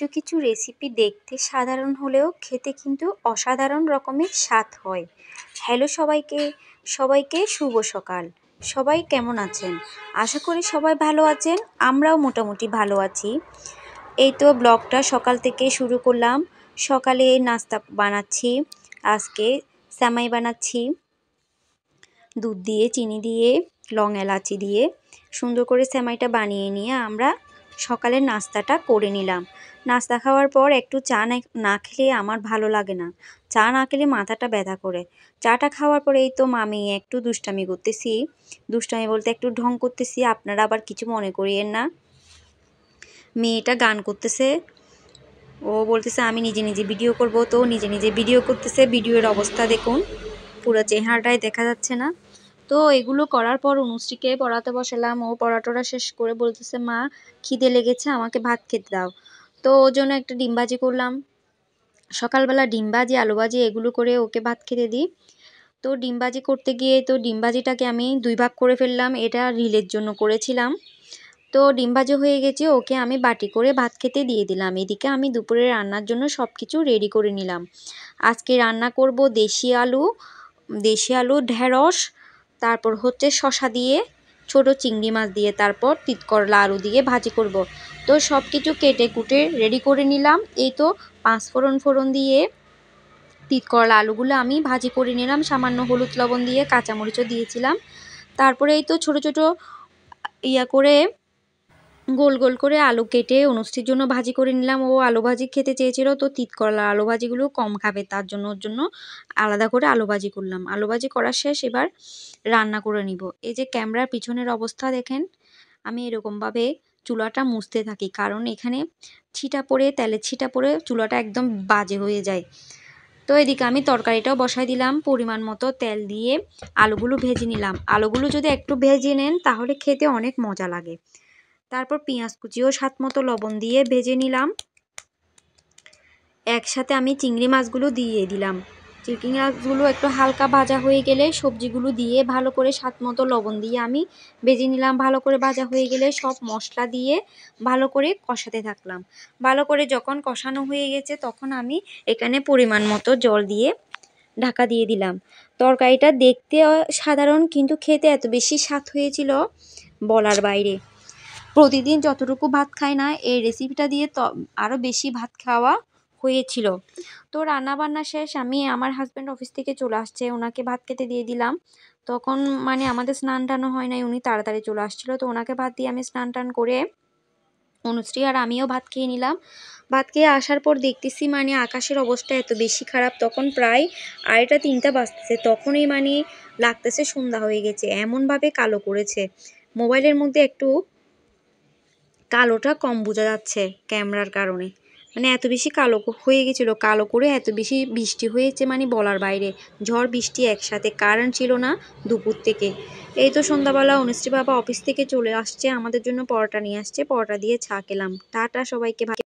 কিছু কিছু রেসিপি দেখতে সাধারণ হলেও খেতে কিন্তু অসাধারণ রকমের স্বাদ হয়। হ্যালো সবাইকে, সবাইকে শুভ সকাল। সবাই কেমন আছেন? আশা করি সবাই ভালো আছেন। আমরাও মোটামুটি ভালো আছি। এই তো ব্লগটা সকাল থেকে শুরু করলাম। সকালে নাস্তা বানাচ্ছি। আজকে সেমাই বানাচ্ছি দুধ দিয়ে, চিনি দিয়ে, লং এলাচি দিয়ে সুন্দর করে সেমাইটা বানিয়ে নিয়ে আমরা সকালের নাস্তাটা করে নিলাম। নাস্তা খাওয়ার পর একটু চা না খেলে আমার ভালো লাগে না। চা না খেলে মাথাটা ব্যথা করে। চাটা খাওয়ার পরে এই তো আমি একটু দুষ্টামি করতেছি। দুষ্টামি বলতে একটু ঢং করতেছি, আপনারা আবার কিছু মনে করিয়েন না। মেয়েটা গান করতেছে, ও বলতেছে আমি নিজে নিজে ভিডিও করব, তো নিজে নিজে ভিডিও করতেছে। ভিডিওর অবস্থা দেখুন, পুরো চেহারাটাই দেখা যাচ্ছে না। তো এগুলো করার পর অনুশ্রীকে পড়াতে বসালাম। ও পড়াটোরা শেষ করে বলতেছে মা খিদে লেগেছে, আমাকে ভাত খেতে দাও। তো ওর জন্য একটা ডিম ভাজি করলাম। সকালবেলা ডিম ভাজি, আলু ভাজি এগুলো করে ওকে ভাত খেতে দিই। তো ডিম ভাজি করতে গিয়ে তো ডিম ভাজিটাকে আমি 2 ভাগ করে ফেললাম। এটা রিলের জন্য করেছিলাম। তো ডিম ভাজি হয়ে গেছে, ওকে আমি বাটি করে ভাত খেতে দিয়ে দিলাম। এদিকে আমি দুপুরে রান্নার জন্য সব কিছু রেডি করে নিলাম। আজকে রান্না করব দেশি আলু, ঢেঁড়স, তারপর হচ্ছে শসা দিয়ে, ছোট চিংড়ি মাছ দিয়ে, তারপর তিতকরলা আলু দিয়ে ভাজি করব। তো সব কিছু কেটে কুটে রেডি করে নিলাম। এই তো 5 ফোড়ন দিয়ে তিতকরলা আলুগুলো আমি ভাজি করে নিলাম। সামান্য হলুদ লবণ দিয়ে, কাঁচামরিচও দিয়েছিলাম। তারপরে এই তো ছোট ছোট করে গোল গোল করে আলু কেটে অনুষ্ঠির জন্য ভাজি করে নিলাম। ও আলু ভাজি খেতে চেয়েছিল, তো তিতকরলা আলু ভাজিগুলো কম খাবে, তার জন্য ওর জন্য আলাদা করে আলু ভাজি করলাম। আলু ভাজি করা শেষ, এবার রান্না করে নিব। এই যে ক্যামেরার পিছনের অবস্থা দেখেন, আমি এরকমভাবে চুলাটা মুছতে থাকি, কারণ এখানে তেলের ছিটা পড়ে চুলাটা একদম বাজে হয়ে যায়। তো এদিকে আমি তরকারিটাও বসাই দিলাম। পরিমাণ মতো তেল দিয়ে আলুগুলো ভেজে নিলাম। আলুগুলো যদি একটু ভেজে নেন তাহলে খেতে অনেক মজা লাগে। তারপর পেঁয়াজ কুচিও স্বাদ মতো লবণ দিয়ে ভেজে নিলাম। একসাথে আমি চিংড়ি মাছগুলো দিয়ে দিলাম। চিংড়ি মাছগুলো একটু হালকা ভাজা হয়ে গেলে সবজিগুলো দিয়ে ভালো করে স্বাদ মতো লবণ দিয়ে আমি ভেজে নিলাম। ভালো করে ভাজা হয়ে গেলে সব মশলা দিয়ে ভালো করে কষাতে থাকলাম। ভালো করে যখন কষানো হয়ে গেছে তখন আমি এখানে পরিমাণ মতো জল দিয়ে ঢাকা দিয়ে দিলাম। তরকারিটা দেখতে সাধারণ, কিন্তু খেতে এত বেশি স্বাদ হয়েছিল বলার বাইরে। প্রতিদিন যতটুকু ভাত খাই না, এই রেসিপিটা দিয়ে আরও বেশি ভাত খাওয়া হয়েছিল। তো রান্না বান্না শেষ, আমি আমার হাজব্যান্ড অফিস থেকে চলে আসছে, ওনাকে ভাত খেতে দিয়ে দিলাম। তখন আমাদের স্নান টানও হয় নাই, উনি তাড়াতাড়ি চলে আসছিল। তো ওনাকে ভাত দিয়ে আমি স্নান টান করে অনুশ্রী আর আমিও ভাত খেয়ে নিলাম। ভাত খেয়ে আসার পর দেখতেছি আকাশের অবস্থা এত বেশি খারাপ। তখন প্রায় 2:30-3টা বাজতেছে। তখনই লাগতেছে সন্ধ্যা হয়ে গেছে, এমনভাবে কালো করেছে। মোবাইলের মধ্যে একটু কালোটা কম বোঝা যাচ্ছে ক্যামেরার কারণে। এত বেশি কালো হয়ে গেছিলো। কালো করে এত বেশি বৃষ্টি হয়েছে বলার বাইরে। ঝড় বৃষ্টি একসাথে, কারেন্ট ছিল না দুপুর থেকে। এই তো সন্ধ্যাবেলা অনুশ্রী বাবা অফিস থেকে চলে আসছে, আমাদের জন্য পরোটা নিয়ে আসছে। পরোটা দিয়ে চা খেলাম। টাটা সবাইকে।